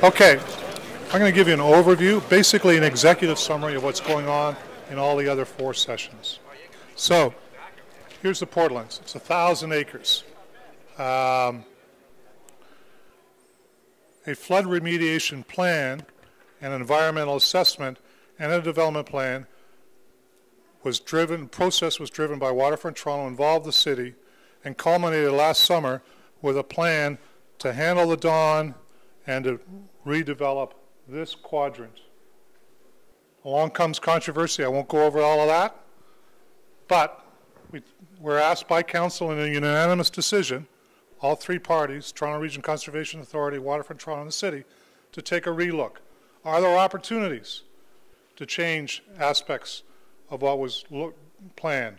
Okay, I'm going to give you an overview, basically an executive summary of what's going on in all the other 4 sessions. So, here's the Portlands. It's 1,000 acres. A flood remediation plan, an environmental assessment, and a development plan process was driven by Waterfront Toronto, involved the city, and culminated last summer with a plan to handle the Don and to redevelop this quadrant. Along comes controversy. I won't go over all of that, but we're asked by council in a unanimous decision, all 3 parties, Toronto Region Conservation Authority, Waterfront Toronto, and the city, to take a relook. Are there opportunities to change aspects of what was planned?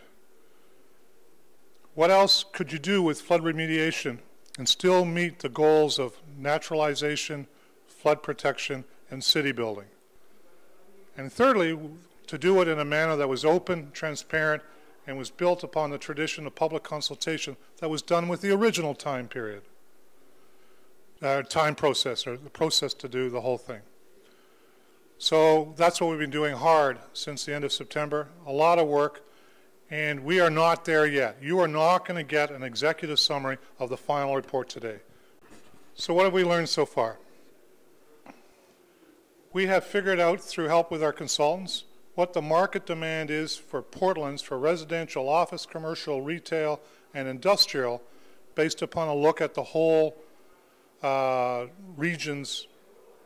What else could you do with flood remediation and still meet the goals of naturalization, flood protection, and city building? And thirdly, to do it in a manner that was open, transparent, and was built upon the tradition of public consultation that was done with the original time period, time process, or the process to do the whole thing. So that's what we've been doing hard since the end of September, a lot of work, and we are not there yet. You are not going to get an executive summary of the final report today. So what have we learned so far? We have figured out, through help with our consultants, what the market demand is for Portlands for residential, office, commercial, retail, and industrial, based upon a look at the whole region's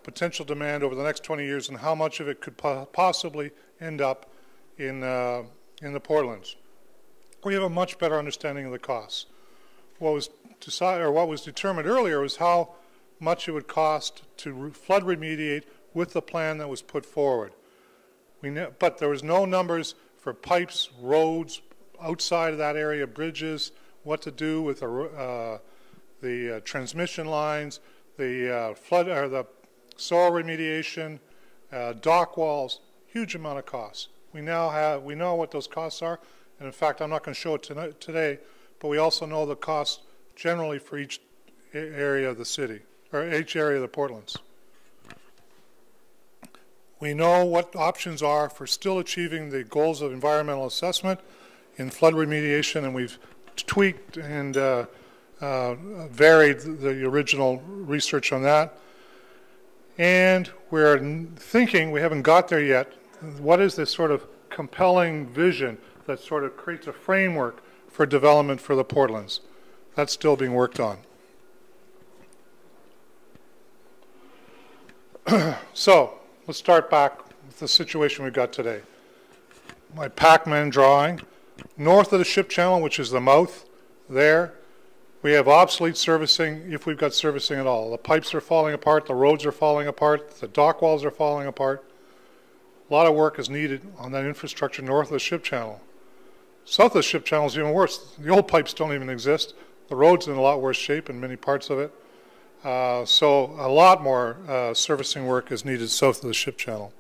potential demand over the next 20 years and how much of it could possibly end up in the Portlands. We have a much better understanding of the costs. What was decided, or what was determined earlier, was how much it would cost to flood remediate with the plan that was put forward. But there was no numbers for pipes, roads, outside of that area, bridges, what to do with the transmission lines, the flood or the soil remediation, dock walls, huge amount of costs. We know what those costs are, and in fact, I'm not going to show it today, but we also know the cost generally for each area of the city, or each area of the Portlands. We know what options are for still achieving the goals of environmental assessment in flood remediation, and we've tweaked and varied the original research on that. And we're thinking, we haven't got there yet, what is this sort of compelling vision that sort of creates a framework for development for the Portlands? That's still being worked on. So, let's start back with the situation we've got today. My Pac-Man drawing. North of the ship channel, which is the mouth there, we have obsolete servicing, if we've got servicing at all. The pipes are falling apart, the roads are falling apart, the dock walls are falling apart. A lot of work is needed on that infrastructure north of the ship channel. South of the ship channel is even worse. The old pipes don't even exist. The road's in a lot worse shape in many parts of it. So a lot more servicing work is needed south of the ship channel.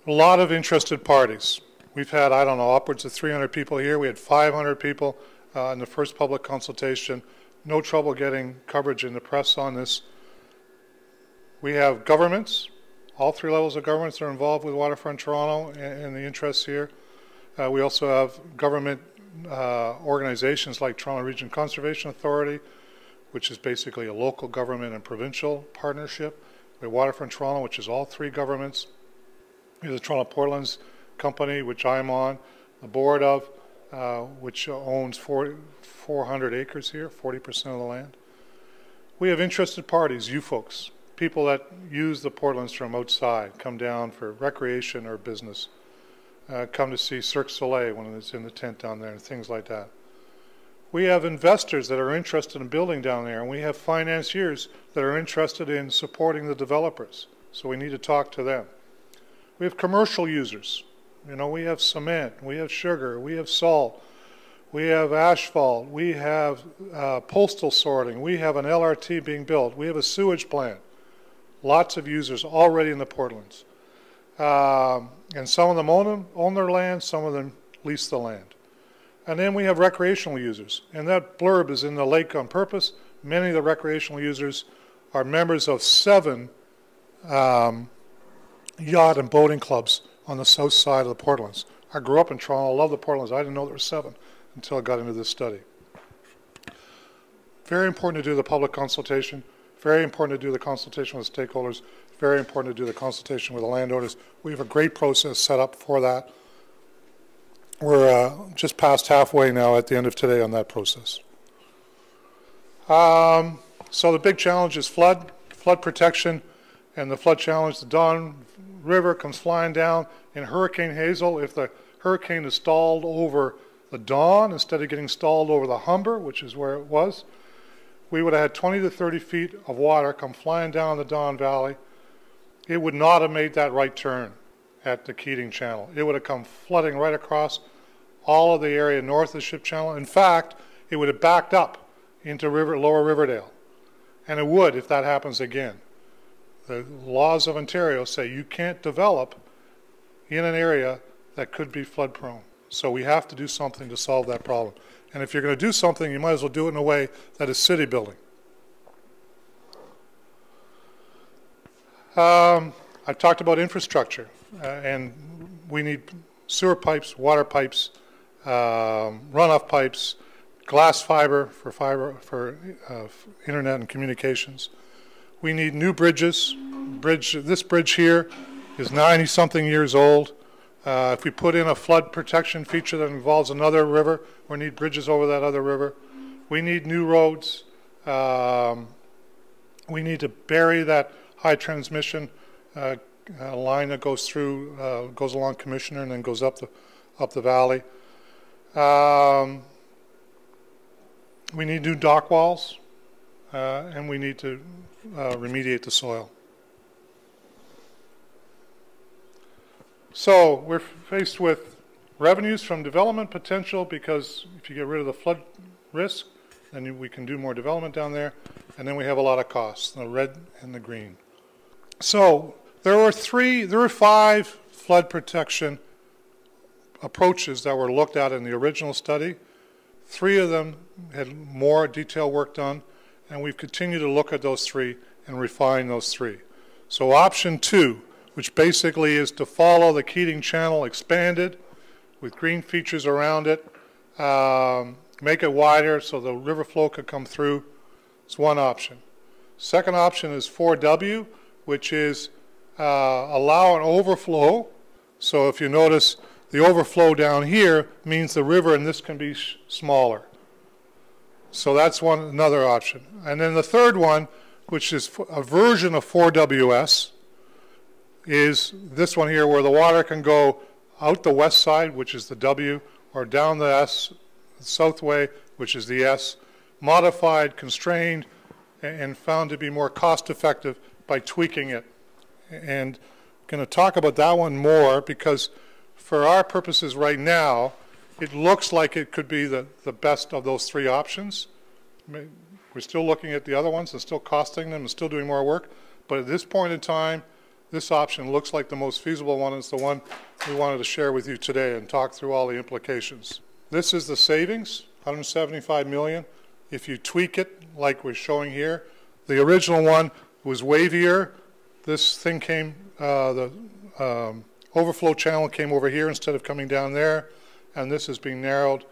A lot of interested parties. We've had, I don't know, upwards of 300 people here. We had 500 people in the first public consultation. No trouble getting coverage in the press on this. We have governments. All 3 levels of governments are involved with Waterfront Toronto and the interests here. We also have government organizations like Toronto Region Conservation Authority, which is basically a local government and provincial partnership. We have Waterfront Toronto, which is all 3 governments. We have the Toronto Portlands Company, which I'm on the board of, which owns 400 acres here, 40% of the land. We have interested parties, you folks, people that use the Portlands from outside, come down for recreation or business, come to see Cirque du Soleil when it's in the tent down there and things like that. We have investors that are interested in building down there, and we have financiers that are interested in supporting the developers, so we need to talk to them. We have commercial users. You know, we have cement, we have sugar, we have salt, we have asphalt, we have postal sorting, we have an LRT being built, we have a sewage plant. Lots of users already in the Portlands. And some of them own their land, some of them lease the land. And then we have recreational users. And that blurb is in the lake on purpose Many of the recreational users are members of 7 yacht and boating clubs on the south side of the Portlands. I grew up in Toronto, I love the Portlands. I didn't know there were 7 until I got into this study. Very important to do the public consultation, very important to do the consultation with stakeholders, very important to do the consultation with the landowners. We have a great process set up for that. We're just past halfway now at the end of today on that process. So the big challenge is flood protection, and the flood challenge, the Don River comes flying down in Hurricane Hazel. If the hurricane is stalled over the Don instead of getting stalled over the Humber, which is where it was, we would have had 20 to 30 feet of water come flying down the Don Valley. It would not have made that right turn at the Keating Channel. It would have come flooding right across all of the area north of the Ship Channel. In fact, it would have backed up into Lower Riverdale. And it would if that happens again. The laws of Ontario say you can't develop in an area that could be flood prone. So we have to do something to solve that problem. And if you're going to do something, you might as well do it in a way that is city building. I've talked about infrastructure, and we need sewer pipes, water pipes, runoff pipes, glass fiber for internet and communications. We need new bridges. This bridge here is 90-something years old. If we put in a flood protection feature that involves another river, we need bridges over that other river. We need new roads. We need to bury that high transmission line that goes through, goes along Commissioner and then goes up the valley. We need new dock walls, and we need to remediate the soil. So we're faced with revenues from development potential, because if you get rid of the flood risk, then we can do more development down there. And then we have a lot of costs, the red and the green. So there were 5 flood protection approaches that were looked at in the original study. 3 of them had more detailed work done, and we've continued to look at those 3 and refine those 3. So option 2, which basically is to follow the Keating Channel expanded with green features around it, make it wider so the river flow could come through. It's one option. Second option is 4W, which is allow an overflow. So if you notice, the overflow down here means the river and this can be smaller. So that's another option. And then the third one, which is a version of 4WS, is this one here, where the water can go out the west side, which is the W, or down the S, the south way, which is the S, modified, constrained, and found to be more cost effective by tweaking it. And I'm going to talk about that one more, because for our purposes right now, it looks like it could be the best of those 3 options. We're still looking at the other ones and still costing them and still doing more work. But at this point in time, this option looks like the most feasible one. It's the one we wanted to share with you today and talk through all the implications. This is the savings, $175 million. If you tweak it like we're showing here, the original one was wavier. This thing came, the overflow channel came over here instead of coming down there, and this is being narrowed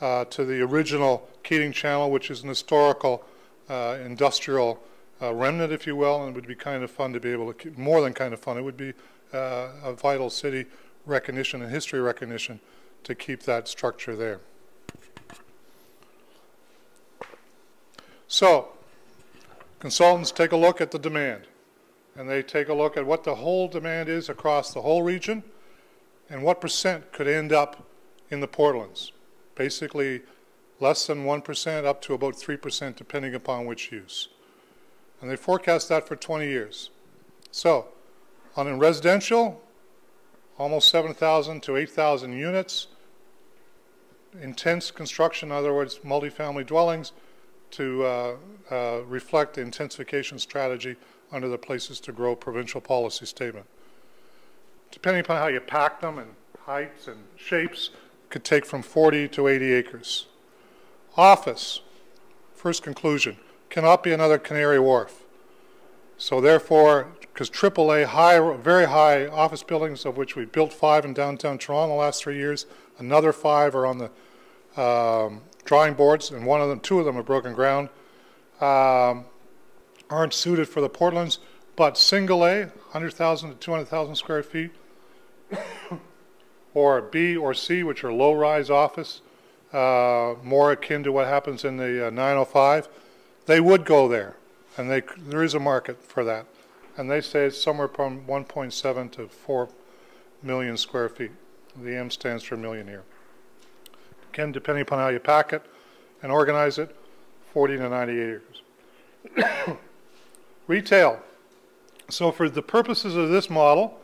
to the original Keating Channel, which is an historical industrial remnant, if you will, and it would be kind of fun to be able to keep, more than kind of fun, it would be a vital city recognition and history recognition to keep that structure there. So, consultants take a look at the demand, and they take a look at what the whole demand is across the whole region, and what % could end up in the Portlands. Basically, less than 1% up to about 3%, depending upon which use. And they forecast that for 20 years. So, on residential, almost 7,000 to 8,000 units. Intense construction, in other words, multifamily dwellings, to reflect the intensification strategy under the Places to Grow provincial policy statement. Depending upon how you pack them and heights and shapes, could take from 40 to 80 acres. Office, first conclusion, cannot be another Canary Wharf. So therefore, because AAA, high, very high office buildings, of which we built 5 in downtown Toronto the last 3 years, another 5 are on the drawing boards, and 2 of them have broken ground, aren't suited for the Portlands, but single A, 100,000 to 200,000 square feet, or B or C, which are low-rise office, more akin to what happens in the 905, they would go there, and there is a market for that. And they say it's somewhere from 1.7 to 4 million square feet. The M stands for million here. Again, depending upon how you pack it and organize it, 40 to 90 acres. Retail. So for the purposes of this model,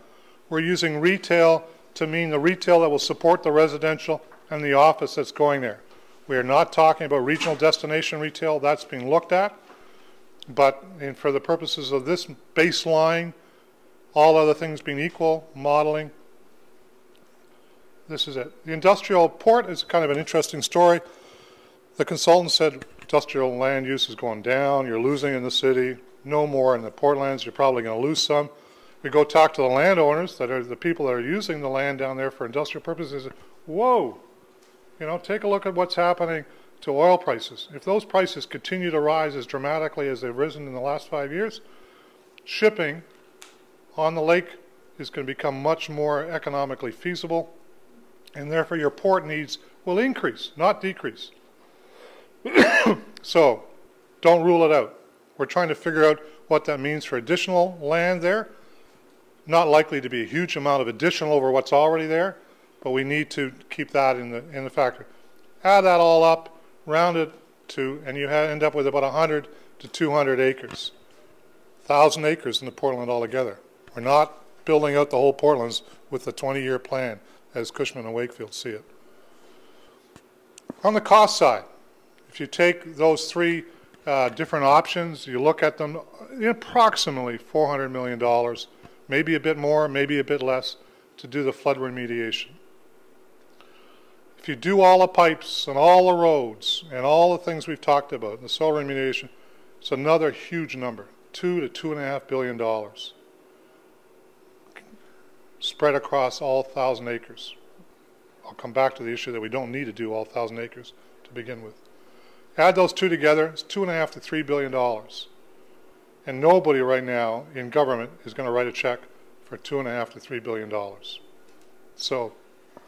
we're using retail to mean the retail that will support the residential and the office that's going there. We are not talking about regional destination retail. That's being looked at. But for the purposes of this baseline, all other things being equal, modeling, this is it. The industrial port is kind of an interesting story. The consultant said industrial land use is going down. You're losing in the city. No more in the Portlands. You're probably going to lose some. We go talk to the landowners, that are the people that are using the land down there for industrial purposes. Whoa, you know, take a look at what's happening to oil prices. If those prices continue to rise as dramatically as they've risen in the last 5 years, shipping on the lake is going to become much more economically feasible, and therefore your port needs will increase, not decrease. So don't rule it out. We're trying to figure out what that means for additional land there. Not likely to be a huge amount of additional over what's already there, but we need to keep that in the factor. Add that all up, round it to, and you end up with about 100 to 200 acres. 1,000 acres in the Portland altogether. We're not building out the whole Portlands with the 20-year plan as Cushman and Wakefield see it. On the cost side, if you take those 3 different options, you look at them, approximately $400 million, maybe a bit more, maybe a bit less, to do the flood remediation. If you do all the pipes and all the roads and all the things we've talked about, the soil remediation, it's another huge number, $2 to $2.5 billion, spread across all 1,000 acres. I'll come back to the issue that we don't need to do all 1,000 acres to begin with. Add those 2 together, it's $2.5 to $3 billion. And nobody right now in government is going to write a check for $2.5 to $3 billion. So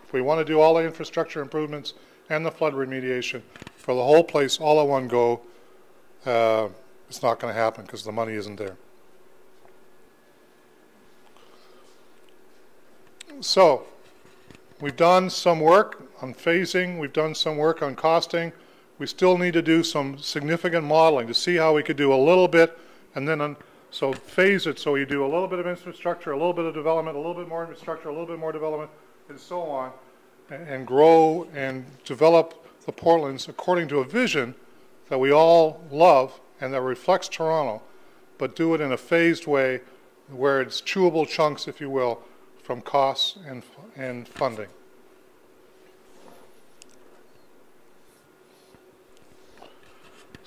if we want to do all the infrastructure improvements and the flood remediation for the whole place all at one go, it's not going to happen because the money isn't there. So we've done some work on phasing, we've done some work on costing. We still need to do some significant modeling to see how we could do a little bit, and then so phase it so you do a little bit of infrastructure, a little bit of development, a little bit more infrastructure, a little bit more development, and so on, and grow and develop the Portlands according to a vision that we all love and that reflects Toronto, but do it in a phased way where it's chewable chunks, if you will, from costs and funding.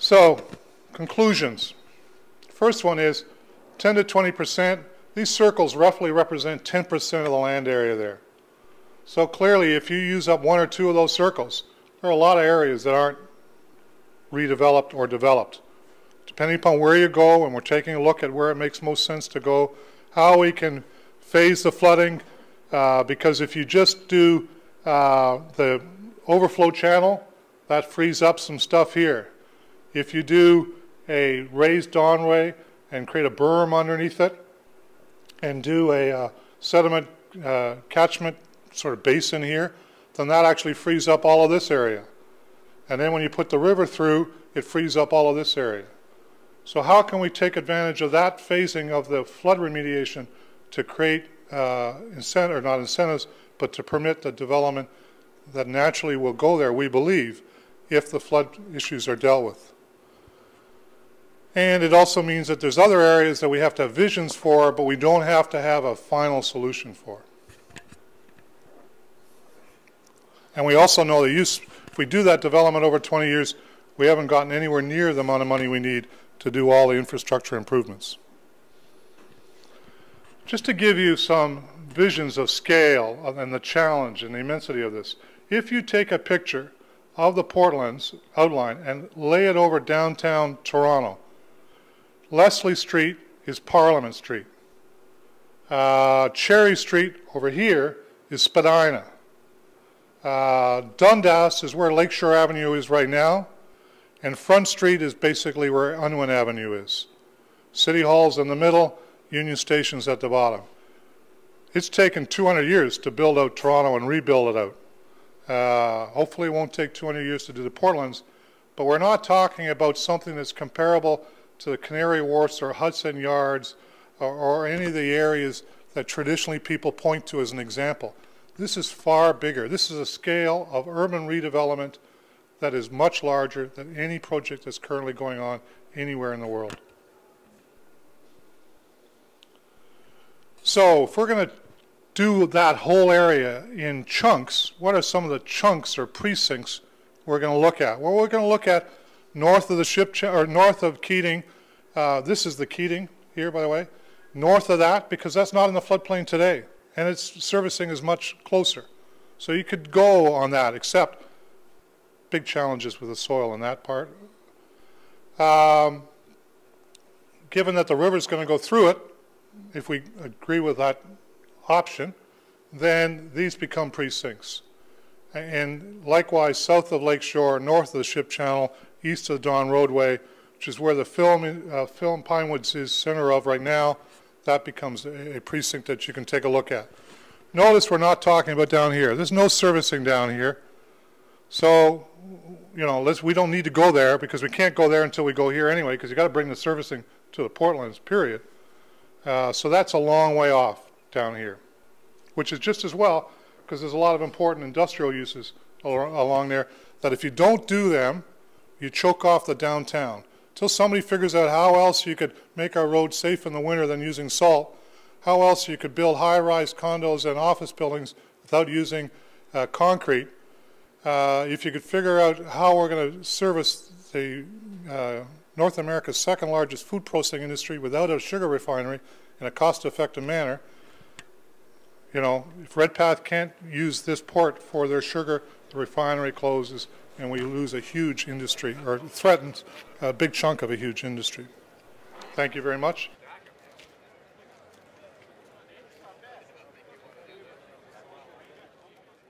So, conclusions. First one is 10 to 20%. These circles roughly represent 10% of the land area there. So clearly, if you use up 1 or 2 of those circles, there are a lot of areas that aren't redeveloped or developed. Depending upon where you go, and we're taking a look at where it makes most sense to go, how we can phase the flooding, because if you just do the overflow channel, that frees up some stuff here. If you do a raised dawnway and create a berm underneath it and do a sediment catchment sort of basin here, then that actually frees up all of this area. And then when you put the river through, it frees up all of this area. So how can we take advantage of that phasing of the flood remediation to create incentive, or not incentives, but to permit the development that naturally will go there, we believe, if the flood issues are dealt with. And it also means that there's other areas that we have to have visions for, but we don't have to have a final solution for. And we also know the use, if we do that development over 20 years, we haven't gotten anywhere near the amount of money we need to do all the infrastructure improvements. Just to give you some visions of scale and the challenge and the immensity of this, if you take a picture of the Portland's outline and lay it over downtown Toronto, Leslie Street is Parliament Street. Cherry Street over here is Spadina. Dundas is where Lakeshore Avenue is right now, and Front Street is basically where Unwin Avenue is. City Hall's in the middle, Union Station's at the bottom. It's taken 200 years to build out Toronto and rebuild it out. Hopefully it won't take 200 years to do the Portlands, but we're not talking about something that's comparable to the Canary Wharfs or Hudson Yards or any of the areas that traditionally people point to as an example. This is far bigger. This is a scale of urban redevelopment that is much larger than any project that's currently going on anywhere in the world. So if we're going to do that whole area in chunks, what are some of the chunks or precincts we're going to look at? Well, we're going to look at north of the ship, or north of Keating. This is the Keating here, by the way. North of that, because that's not in the floodplain today, and its servicing is much closer. So you could go on that, except big challenges with the soil in that part. Given that the river is going to go through it, if we agree with that option, then these become precincts. And likewise, south of Lakeshore, north of the Ship Channel, east of the Don Roadway, which is where the film Pinewoods is center of right now, that becomes a precinct that you can take a look at. Notice we're not talking about down here. There's no servicing down here. So, you know, we don't need to go there, because we can't go there until we go here anyway, because you've got to bring the servicing to the Portlands, period. So that's a long way off down here, which is just as well, because there's a lot of important industrial uses along there that if you don't do them, you choke off the downtown. Until somebody figures out how else you could make our roads safe in the winter than using salt, how else you could build high-rise condos and office buildings without using concrete, if you could figure out how we're going to service the North America's second largest food processing industry without a sugar refinery in a cost-effective manner. You know, if Redpath can't use this port for their sugar, the refinery closes and we lose a huge industry, or threatens a big chunk of a huge industry. Thank you very much.